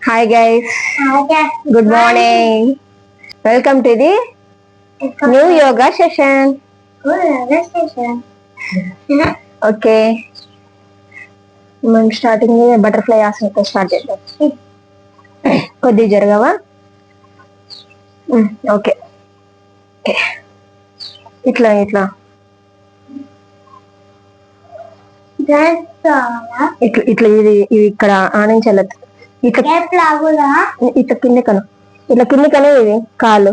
Hi guys. Good morning. Welcome to the new yoga session. Okay. మనం starting butterfly ఆసనతో start చేద్దాం. కొద్దిగా జరగవా? Okay. ఇట్లా ఇట్లా ఇట్లా ఇట్లా ఇది ఇక్కడ ఆనించాలి. ఇట్లా ఇట్లా కిందకను ఇట్లా కిందకను ఇది కాలు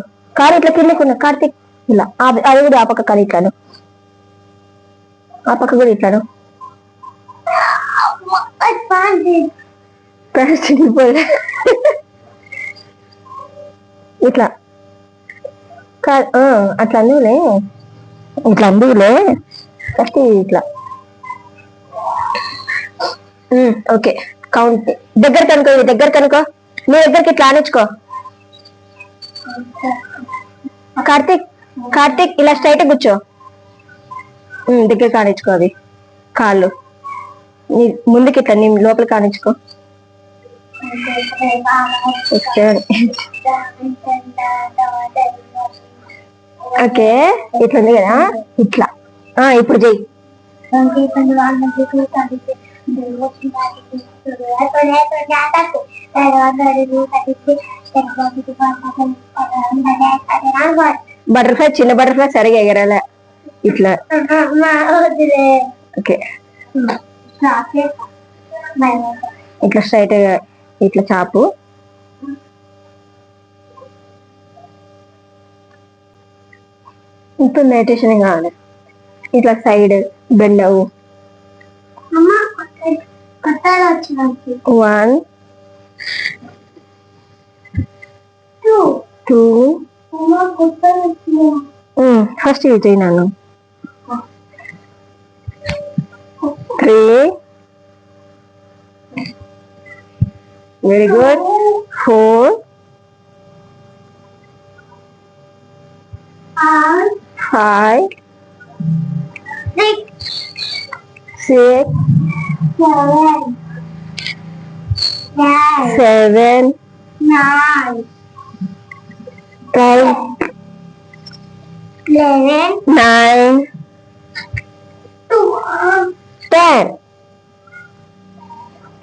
ఇట్లా కిందకున్న కార్తీక్ ఇలా అది కూడా ఆ పక్క కానీ ఇట్లాను ఆ పక్క కూడా ఇట్లాను ఇట్లా అట్లా అందులే ఇట్లా అందులే ఫస్ట్ ఇట్లా ఓకే. కౌంట్ దగ్గర కనుకో నీ దగ్గరికి ఇట్లా ఆనించుకో. కార్తీక్ ఇలా స్ట్రైట్ కూర్చో. దగ్గర కానించుకో అవి కాళ్ళు నీ ముందుకి ఇట్లా నీ లోపలికి కానించుకో. ఓకే ఇట్లా ఉంది కదా ఇట్లా ఇప్పుడు చెయ్యి. బటర్ఫ్లై చిన్న బటర్ఫ్లై సరిగా ఎగరాలే ఇట్లా. ఓకే ఇట్లా స్ట్రైట్ ఇట్లా చాపు. ఇప్పుడు మెడిటేషన్ కావాలి. ఇట్లా సైడ్ బెండ్ అవ్వు. 1 2 ఫస్ట్ ఇది చేయి నాను. 3 వెరీ గుడ్. 4 5 6 7 9 10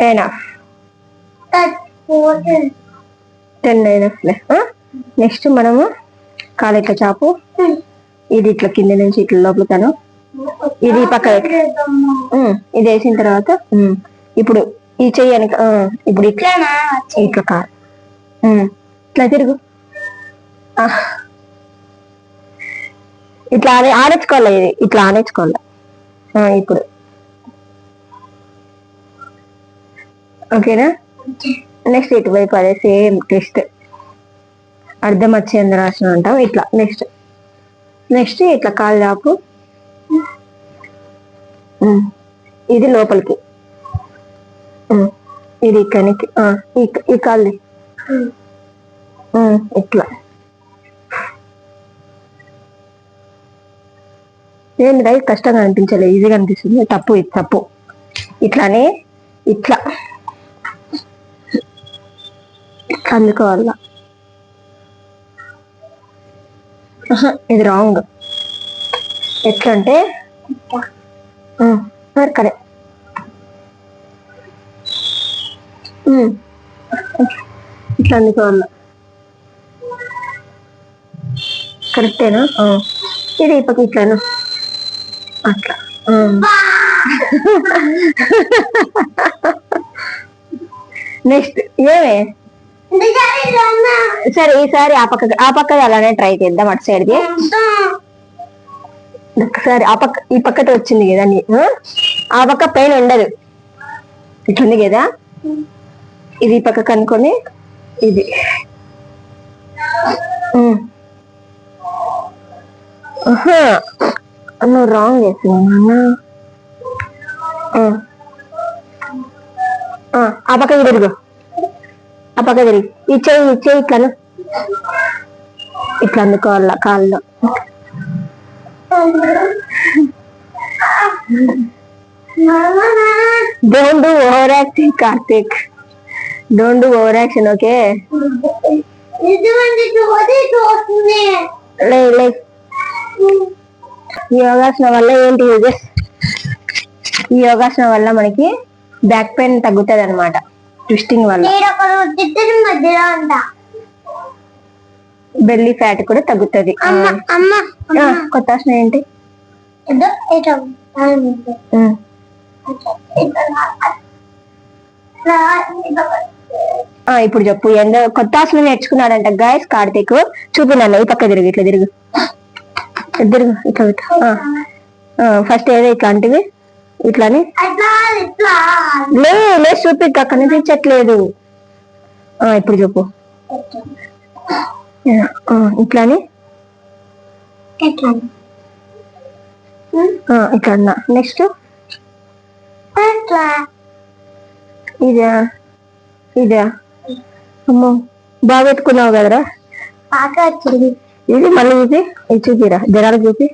enough. 10 నెక్స్ట్ మనము కాలు ఇట్లా చాపు. ఇది ఇట్లా కింద నుంచి ఇట్లా లోపలికను ఇది పక్క ఇది వేసిన తర్వాత ఇప్పుడు ఈ చెయ్యని ఇప్పుడు ఇట్లా ఇట్లా కాలు ఇట్లా తిరుగు. ఇట్లా ఆడించుకోవాలి. ఇది ఇట్లా ఆడించుకోవాలి. ఇప్పుడు ఓకేనా? నెక్స్ట్ ఇటువైపు అదే సేమ్ టెస్ట్ అర్థం వచ్చేందు రాసిన అంటాం. ఇట్లా నెక్స్ట్ ఇట్లా కాలు చాపు. ఇది లోపలికి ఇది ఇక్కడికి ఈ కాళ్ళు ఇట్లా. ఏంటి రైట్ కష్టంగా అనిపించలేదు, ఈజీగా అనిపిస్తుంది. తప్పు ఇది తప్పు. ఇట్లానే ఇట్లా అందుకోవాల. ఇది రాంగ్. ఎట్లా అంటే కరెక్ట్ ఇట్లా అందుకోవాల. కరెక్టేనా? ఇది ఇప్పకి ఇట్లాను అట్లా. నెక్స్ట్ ఏమే సరే ఈసారి ఆ పక్కది అలానే ట్రై చేద్దాం. అటు సైడ్ది సరే ఈ పక్కతో వచ్చింది కదా ఆ పక్క పెయిన్ ఉండదు. ఇట్లుంది కదా ఇది ఈ పక్క కనుక్కొని ఇది నువ్వు రాంగ్ చేస్తున్నావు. ఆ పక్క తిరుగు. ఆ పక్క తిరిగి ఇచ్చే ఇట్లాను ఇట్లా అందుకోవాల కాళ్ళు. Don't do overacting, Karthik. Don't do over action, okay? లే లే. ఈ యోగాసనం వల్ల ఏంటి యూజెస్? ఈ యోగాసనం వల్ల మనకి బ్యాక్ పెయిన్ తగ్గుతుంది అనమాట, ట్విస్టింగ్ వల్ల. బెల్లీ ఫ్యాట్ కూడా తగ్గుతుంది. కొత్త ఆసనం ఏంటి? ఇప్పుడు చెప్పు. కొత్త ఆసనం నేర్చుకున్నాడంట గాయస్ కార్తీక్. చూపినాను, ఈ పక్క తిరుగు, ఇట్లా తిరుగు, తిరుగు, ఇట్లా. ఫస్ట్ ఏదో ఇట్లాంటివి, ఇట్లాని లే చూపి, కనిపించట్లేదు. ఇప్పుడు చెప్పు. ఇట్లాని ఇట్లా. నెక్స్ట్ ఇదా? ఇదా? అమ్మో, బాగా పెట్టుకున్నావు కదరా. ఇది మళ్ళీ ఇది చూపిరా, జనాలు చూపి.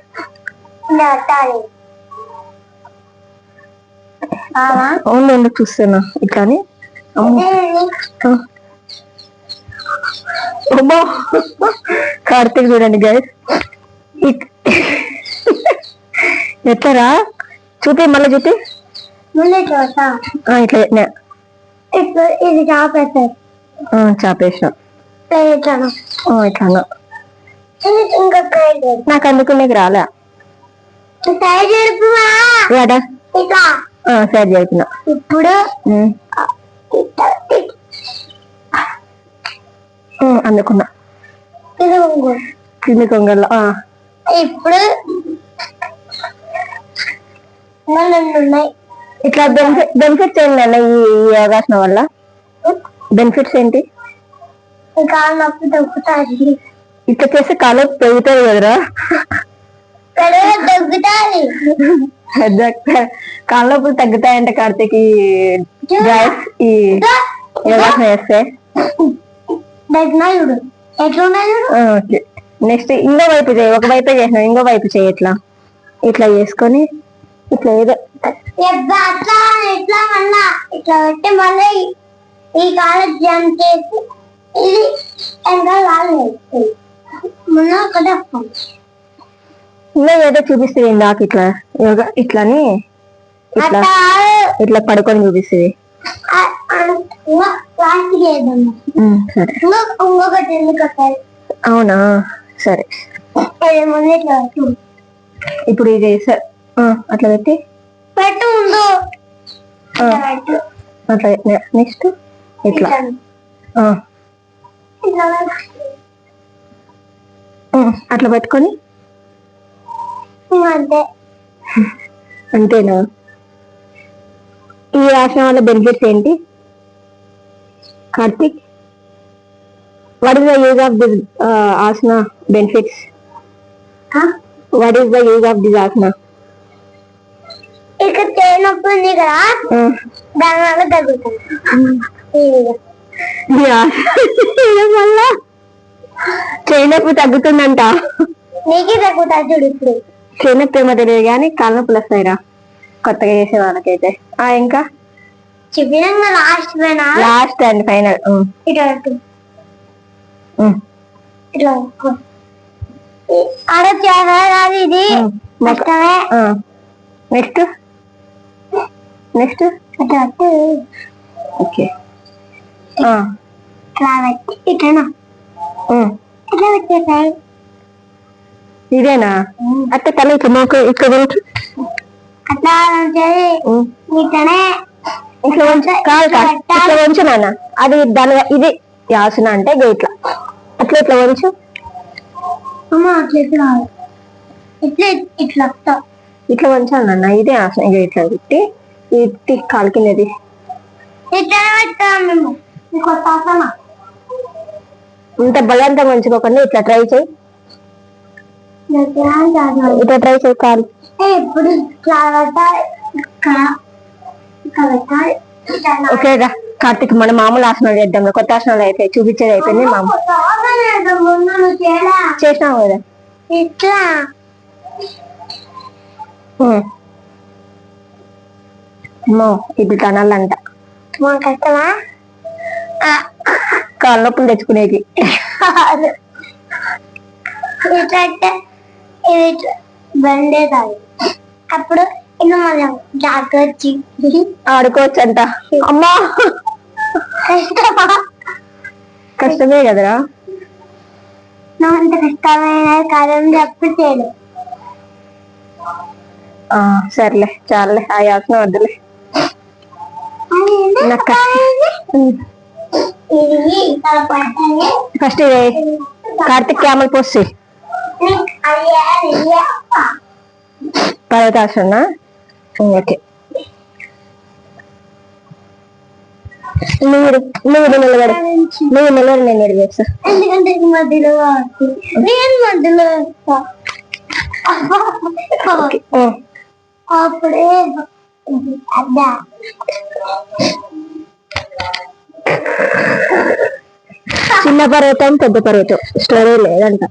అవును, చూస్తున్నా. ఇట్లాని. అమ్మో, కార్తీక్ చూడండి గైస్. ఎట్లరా? చూపి, మళ్ళీ చూపి. ఇట్లా ఇది చాపేసిన. ఇట్లా నాకు అందుకు నీకు రాలే. సరే చెప్తున్నా. ఇప్పుడు అందుకున్నా కింది కొంగల్లో. ఇప్పుడు ఇట్లా బెనిఫిట్స్ ఏంటన్నా ఈ యోగాసనం వల్ల? బెనిఫిట్స్ ఏంటి? కాళ్ళ నొప్పి తగ్గుతాయి. ఇట్లా చేస్తే కాళ్ళ నొప్పి పెరుగుతుంది కదరా. కాళ్ళ నొప్పులు తగ్గుతాయంట కార్తీక్ ఈ యోగాసనం చేస్తే. ఓకే, నెక్స్ట్ ఇంకో వైపు చేయి. ఒక వైపే చేసినావు, ఇంకో వైపు చేయి. ఇట్లా ఇట్లా చేసుకొని ఇట్లా ఏదో ఇట్లా పెట్టి మళ్ళీ ఈ కాలు జంప్ చేసి ఇది ఇంకా ఏదో చూపిస్తుంది నాకు. ఇట్లా యోగా ఇట్లాని ఇట్లా ఇట్లా పడుకొని చూపిస్తుంది. అవునా, సరే. ఇప్పుడు ఇది అట్లా పెట్టి పెట్టు. అట్లా నెక్స్ట్ ఇట్లా అట్లా పెట్టుకొని అంతేనా? ఈ ఆసనం వల్ల బెనిఫిట్స్ ఏంటి Karthik? What is the use of this asana benefits? What is the use of this asana? ఇక్కడ చేయనొప్పి ఉంది కదా, దాని వల్ల తగ్గుతుంది. చేయనొప్పి తగ్గుతుందంట. నీకే తగ్గుతుంది చూడు. ఇప్పుడు చేయనొప్పి ఏమో తెలియదు కానీ కాళ్ళ నొప్పులు వస్తాయిరా కొత్తగా చేసే వాళ్ళకైతే. ఇంకా చెప్పినా లాస్ట్ అండ్ ఫైనల్. ఇట్లా ఇది నెక్స్ట్ నెక్స్ట్ ఓకే. ఇదేనా? అట్ట తల ఇట్లా మాకు ఇక్కడ ఇట్లా వంచు నాన్న. అది దాని ఇది యాసన అంటే ఇట్లా అట్లా ఇట్లా వంచు. ఇట్లా వంచాలి నాన్న. ఇదే ఆసన. ఇక ఇట్లా పెట్టి ఇట్టి కాలు కిందది ఇంత బలంతా వంచుకోకుండా ఇట్లా ట్రై చేయి. ఇట్లా ట్రై చేయి కాలు. ఓకేగా కార్తీక్, మన మామూలు ఆసనాలు చేద్దాం. కొత్త ఆసనాలు అయిపోయి చూపించేది అయిపోయింది. మామూలు చేసినావు కదా. అమ్మో, ఇది తనాలంట. కష్టమా? కాళ్ళ నొప్పులు తెచ్చుకునేది. బండేదాన్ని అప్పుడు ఇంకా మనం జాగ్రత్త ఆడుకోవచ్చు అంట. అమ్మా కష్టమే కదరా. నువ్వు అంత కష్టమైన కాలం చెప్పలేదు. సర్లే చాలే ఆ యాసన వద్దులే. ఫస్ట్ ఇదే కార్తిక్ క్యామల్ పోస్ట్ పర్వతాసన. ఓకే నువ్వు నిలబడి నేను నిలబేస్తా. ఎందుకంటే మధ్యలో నేను మధ్యలో అప్పుడే అద్దా చిన్న పర్వతం పెద్ద పర్వతం స్టోరీ లేదంట.